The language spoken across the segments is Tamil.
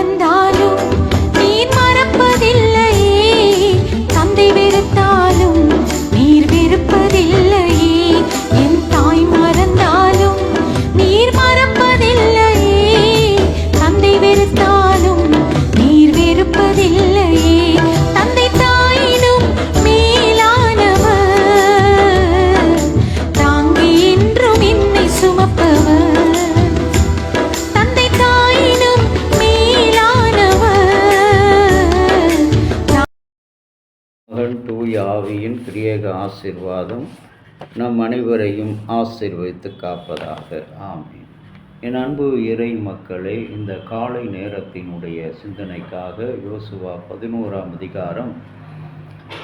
மறந்தாலும் நீர் மறப்பதில்லையே, தந்தை வெறுத்தாலும் நீர் வெறுப்பதில்லையே, என் தாய் மறந்தாலும் நீர் மறப்பதில்லையே, தந்தை வெறுத்தாலும் நீர் வெறுப்பதில்லையே. தந்தை தாயினும் மேலானவர், தாங்கி என்றும் என்னை சுமப்பவர். மகன் தூய ஆவியின் திரியேக ஆசீர்வாதம் நம் அனைவரையும் ஆசீர்வதித்து காப்பதாக. ஆமென். என் அன்பு இறை மக்களே, இந்த காலை நேரத்தினுடைய சிந்தனைக்காக யோசுவா 11ஆம் அதிகாரம்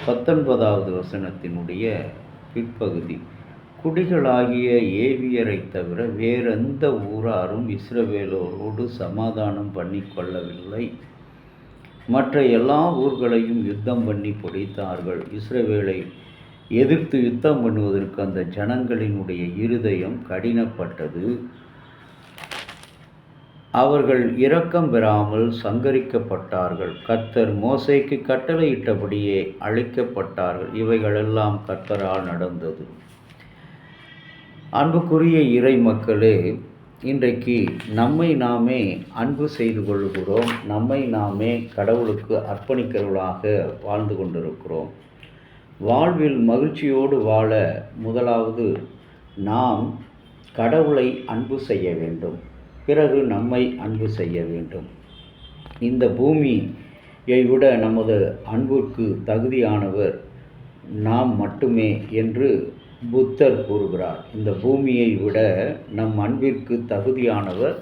19வது வசனத்தினுடைய பிற்பகுதி. குடிகளாகிய ஏவியரை தவிர வேறெந்த ஊராரும் இஸ்ரவேலோடு சமாதானம் பண்ணி கொள்ளவில்லை. மற்ற எல்லா ஊர்களையும் யுத்தம் பண்ணி பிடித்தார்கள். இஸ்ரவேலை எதிர்த்து யுத்தம் பண்ணுவதற்கு அந்த ஜனங்களினுடைய இருதயம் கடினப்பட்டது. அவர்கள் இரக்கம் பெறாமல் சங்கரிக்கப்பட்டார்கள். கர்த்தர் மோசேக்கு கட்டளையிட்டபடியே அழிக்கப்பட்டார்கள். இவைகளெல்லாம் கர்த்தரால் நடந்தது. அன்புக்குரிய இறை மக்களே, இன்றைக்கு நம்மை நாமே அன்பு செய்து கொள்கிறோம். நம்மை நாமே கடவுளுக்கு அர்ப்பணிக்கிறவர்களாக வாழ்ந்து கொண்டிருக்கிறோம். வாழ்வில் மகிழ்ச்சியோடு வாழ முதலாவது நாம் கடவுளை அன்பு செய்ய வேண்டும். பிறகு நம்மை அன்பு செய்ய வேண்டும். இந்த பூமியை விட நமது அன்புக்கு தகுதியானவர் நாம் மட்டுமே என்று புத்தர் கூறுகிறார். இந்த பூமியை விட நம் அன்பிற்கு தகுதியானவர்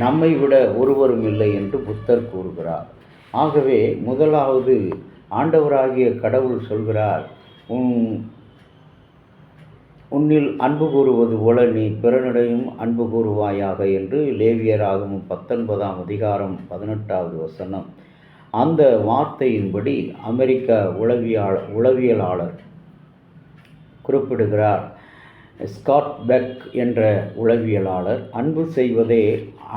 நம்மை விட ஒருவரும் இல்லை என்று புத்தர் கூறுகிறார். ஆகவே முதலாவது ஆண்டவராகிய கடவுள் சொல்கிறார், உன்னில் அன்பு கூறுவது போல நீ பிறனிடையும் அன்பு கூறுவாயாக என்று. லேவியராகமம் 19ஆம் அதிகாரம் 18வது வசனம். அந்த வார்த்தையின்படி அமெரிக்க உளவியலாளர் குறிப்பிடுகிறார். ஸ்காட் பெக் என்ற உளவியலாளர் அன்பு செய்வதே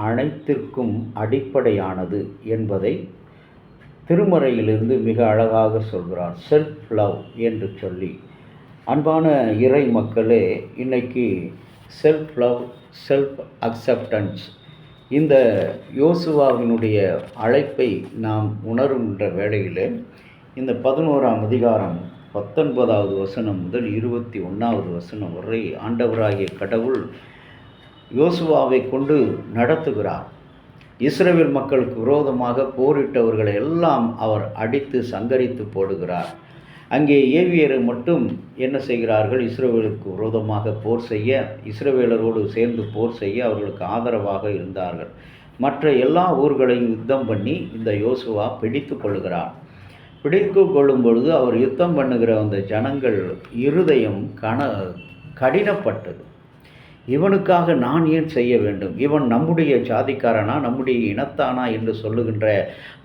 அனைத்திற்கும் அடிப்படையானது என்பதை திருமறையிலிருந்து மிக அழகாக சொல்கிறார். செல்ஃப் லவ் என்று சொல்லி. அன்பான இறை மக்களே, இன்னைக்கு செல்ஃப் லவ், செல்ஃப் அக்செப்டன்ஸ், இந்த யோசுவாவினுடைய அழைப்பை நாம் உணருகின்ற வேளையில் இந்த 11ஆம் அதிகாரம் 19வது வசனம் முதல் 21வது வசனம் வரை ஆண்டவராகிய கடவுள் யோசுவாவை கொண்டு நடத்துகிறார். இஸ்ரவேல் மக்களுக்கு விரோதமாக போரிட்டவர்களை எல்லாம் அவர் அடித்து சங்கரித்து போடுகிறார். அங்கே ஏவியரை மட்டும் என்ன செய்கிறார்கள்? இஸ்ரவேலுக்கு விரோதமாக போர் செய்ய, இஸ்ரவேலரோடு சேர்ந்து போர் செய்ய அவர்களுக்கு ஆதரவாக இருந்தார்கள். மற்ற எல்லா ஊர்களையும் யுத்தம் பண்ணி இந்த யோசுவா பிடித்து கொள்கிறார். பிடித்து கொள்ளும் பொழுது அவர் யுத்தம் பண்ணுகிற அந்த ஜனங்கள் இருதயம் கடினப்பட்டது. இவனுக்காக நான் ஏன் செய்ய வேண்டும்? இவன் நம்முடைய ஜாதிக்காரனா, நம்முடைய இனத்தானா என்று சொல்லுகின்ற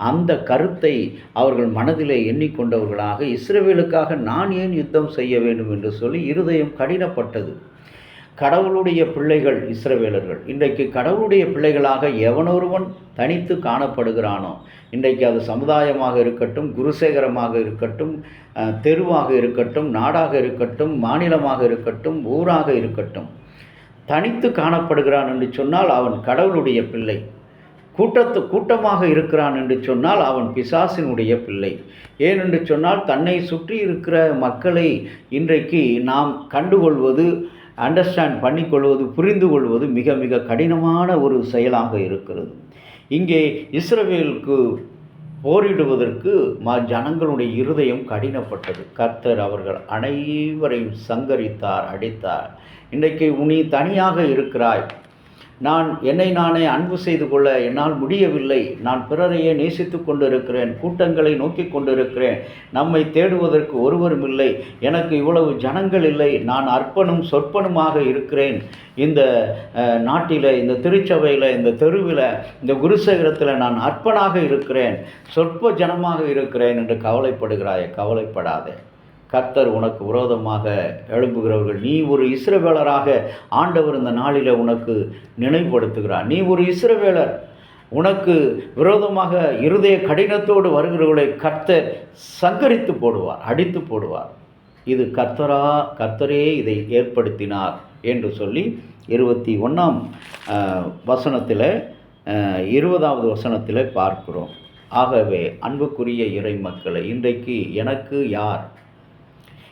அந்த கருத்தை அவர்கள் மனதிலே எண்ணிக்கொண்டவர்களாக, இஸ்ரவேலுக்காக நான் ஏன் யுத்தம் செய்ய வேண்டும் என்று சொல்லி இருதயம் கடினப்பட்டது. கடவுளுடைய பிள்ளைகள் இஸ்ரவேலர்கள். இன்றைக்கு கடவுளுடைய பிள்ளைகளாக எவனொருவன் தனித்து காணப்படுகிறானோ, இன்றைக்கு அது சமுதாயமாக இருக்கட்டும், குருசேகரமாக இருக்கட்டும், தெருவாக இருக்கட்டும், நாடாக இருக்கட்டும், மாநிலமாக இருக்கட்டும், ஊராக இருக்கட்டும், தனித்து காணப்படுகிறான் என்று சொன்னால் அவன் கடவுளுடைய பிள்ளை. கூட்டமாக இருக்கிறான் என்று சொன்னால் அவன் பிசாசினுடைய பிள்ளை. ஏனென்று சொன்னால் தன்னை சுற்றி இருக்கிற மக்களை இன்றைக்கு நாம் கண்டுகொள்வது, அண்டர்ஸ்டாண்ட் பண்ணிக்கொள்வது, புரிந்து கொள்வது மிக மிக கடினமான ஒரு செயலாக இருக்கிறது. இங்கே இஸ்ரவேலுக்கு போரிடுவதற்கு ஜனங்களுடைய இருதயம் கடினப்பட்டது. கர்த்தர் அவர்கள் அனைவரையும் சங்கரித்தார், அடித்தார். இன்றைக்கு நீ தனியாக இருக்கிறாய். என்னை நானே அன்பு செய்து கொள்ள என்னால் முடியவில்லை. நான் பிறரையே நேசித்து கொண்டிருக்கிறேன், கூட்டங்களை நோக்கி கொண்டிருக்கிறேன், நம்மை தேடுவதற்கு ஒருவரும் இல்லை, எனக்கு இவ்வளவு ஜனங்கள் இல்லை, நான் அர்ப்பனும் சொற்பனுமாக இருக்கிறேன் இந்த நாட்டில், இந்த திருச்சபையில், இந்த தெருவில், இந்த குருசேகரத்தில் நான் அர்ப்பனாக இருக்கிறேன், சொற்ப ஜனமாக இருக்கிறேன் என்று கவலைப்படுகிறாயே. கவலைப்படாதே. கர்த்தர் உனக்கு விரோதமாக எழும்புகிறவர்கள். நீ ஒரு இஸ்ரவேலராக ஆண்டவர் இந்த நாளில் உனக்கு நினைவுபடுத்துகிறார். நீ ஒரு இஸ்ரவேலர். உனக்கு விரோதமாக இருதய கடினத்தோடு வருகிறவர்களை கர்த்தர் சங்கரித்து போடுவார், அடித்து போடுவார். இது கர்த்தரே இதை ஏற்படுத்தினார் என்று சொல்லி 21ஆம் வசனத்தில் 20வது வசனத்தில் பார்க்கிறோம். ஆகவே அன்புக்குரிய இறை மக்களை, இன்றைக்கு எனக்கு யார்?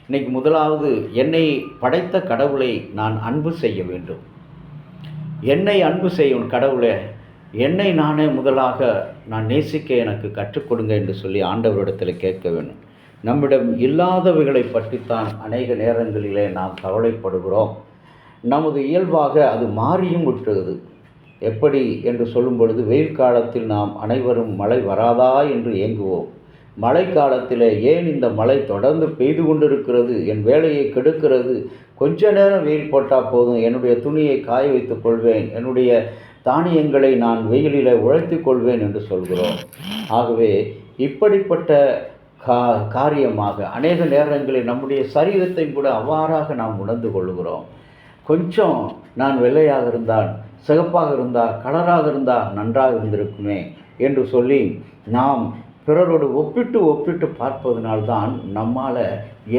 இன்றைக்கு முதலாவது என்னை படைத்த கடவுளை நான் அன்பு செய்ய வேண்டும். என்னை அன்பு செய்யும் கடவுளை, என்னை நானே முதலாக நான் நேசிக்க எனக்கு கற்றுக் கொடுங்க என்று சொல்லி ஆண்டவரிடத்தில் கேட்க வேண்டும். நம்மிடம் இல்லாதவைகளை பற்றித்தான் அநேக நேரங்களிலே நாம் கவலைப்படுகிறோம். நமது இயல்பாக அது மாறியும் விட்டது. எப்படி என்று சொல்லும் பொழுது, வெயில் காலத்தில் நாம் அனைவரும் மழை வராதா என்று ஏங்குவோம். மழை காலத்தில் ஏன் இந்த மழை தொடர்ந்து பெய்து கொண்டிருக்கிறது, என் வேலையை கெடுக்கிறது, கொஞ்ச நேரம் வெயில் போட்டால் போதும், என்னுடைய துணியை காய வைத்துக் கொள்வேன், என்னுடைய தானியங்களை நான் வெயிலில் உழைத்து கொள்வேன் என்று சொல்கிறோம். ஆகவே இப்படிப்பட்ட காரியமாக அநேக நேரங்களில் நம்முடைய சரீரத்தை கூட அவ்வாறாக நாம் உணர்ந்து கொள்கிறோம். கொஞ்சம் நான் வெள்ளையாக இருந்தால், சிகப்பாக இருந்தால், கலராக இருந்தால் நன்றாக இருந்திருக்குமே என்று சொல்லி நாம் பிறரோடு ஒப்பிட்டு பார்ப்பதனால்தான் நம்மால்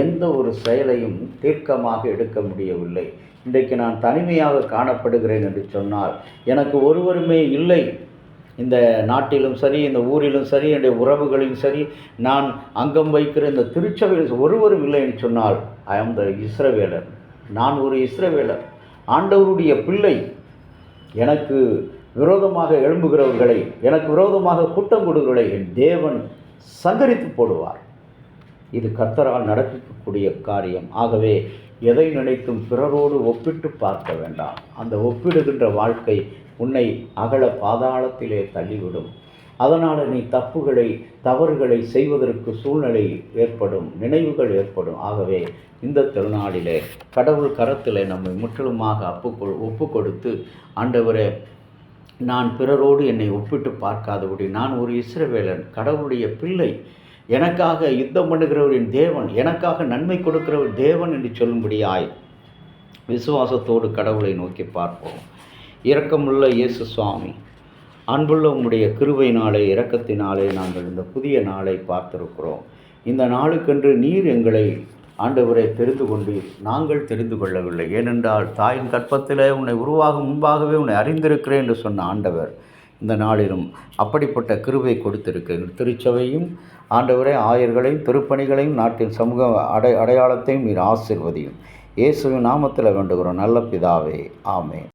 எந்த ஒரு செயலையும் தீர்க்கமாக எடுக்க முடியவில்லை. இன்றைக்கு நான் தனிமையாக காணப்படுகிறேன் என்று சொன்னால், எனக்கு ஒருவருமே இல்லை. இந்த நாட்டிலும் சரி, இந்த ஊரிலும் சரி, என்னுடைய உறவுகளிலும் சரி, நான் அங்கம் வைக்கிற இந்த திருச்சபையில் ஒருவரும் இல்லை என்று சொன்னால், ஐ ஆம் த இஸ்ரவேலர். நான் ஒரு இஸ்ரவேலர், ஆண்டவருடைய பிள்ளை. எனக்கு விரோதமாக எழும்புகிறவர்களை, எனக்கு விரோதமாக கூட்டம் கொடுக்கிறவர்களை என் தேவன் சங்கரித்து போடுவார். இது கர்த்தரால் நடக்கக்கூடிய காரியம். ஆகவே எதை நினைத்தும் பிறரோடு ஒப்பிட்டு பார்க்க வேண்டாம். அந்த ஒப்பிடுகின்ற வாழ்க்கை உன்னை அகல பாதாளத்திலே தள்ளிவிடும். அதனால் நீ தவறுகளை செய்வதற்கு சூழ்நிலை ஏற்படும், நினைவுகள் ஏற்படும். ஆகவே இந்த திருநாளிலே கடவுள் கரத்தில் நம்மை முற்றிலுமாக ஒப்பு கொடுத்து, ஆண்டவரே, நான் பிறரோடு என்னை ஒப்பிட்டு பார்க்காதபடி நான் ஒரு இஸ்ரவேலன், கடவுளுடைய பிள்ளை, எனக்காக யுத்தம் பண்ணுகிறவரின் தேவன், எனக்காக நன்மை கொடுக்கிறவர் தேவன் என்று சொல்லும்படியாய் விசுவாசத்தோடு கடவுளை நோக்கி பார்ப்போம். இரக்கமுள்ள இயேசு சுவாமி, அன்புள்ள உம்முடைய கிருபையினாலே, இரக்கத்தினாலே நாங்கள் இந்த புதிய நாளை பார்த்திருக்கிறோம். இந்த நாளுக்கென்று நீர் எங்களை ஆண்டவரை தெரிந்து கொண்டீர், நாங்கள் தெரிந்து கொள்ளவில்லை. ஏனென்றால் தாயின் கற்பத்தில் உன்னை உருவாகும் முன்பாகவே உன்னை அறிந்திருக்கிறேன் என்று சொன்ன ஆண்டவர் இந்த நாளிலும் அப்படிப்பட்ட கிருபை கொடுத்திருக்கிறேன். திருச்சபையும் ஆண்டவரே, ஆயர்களையும் திருப்பணிகளையும் நாட்டின் சமூக அடையாளத்தையும் நீர் ஆசீர்வதியும். இயேசுவின் நாமத்தில் வேண்டுகிறோம் நல்ல பிதாவே, ஆமென்.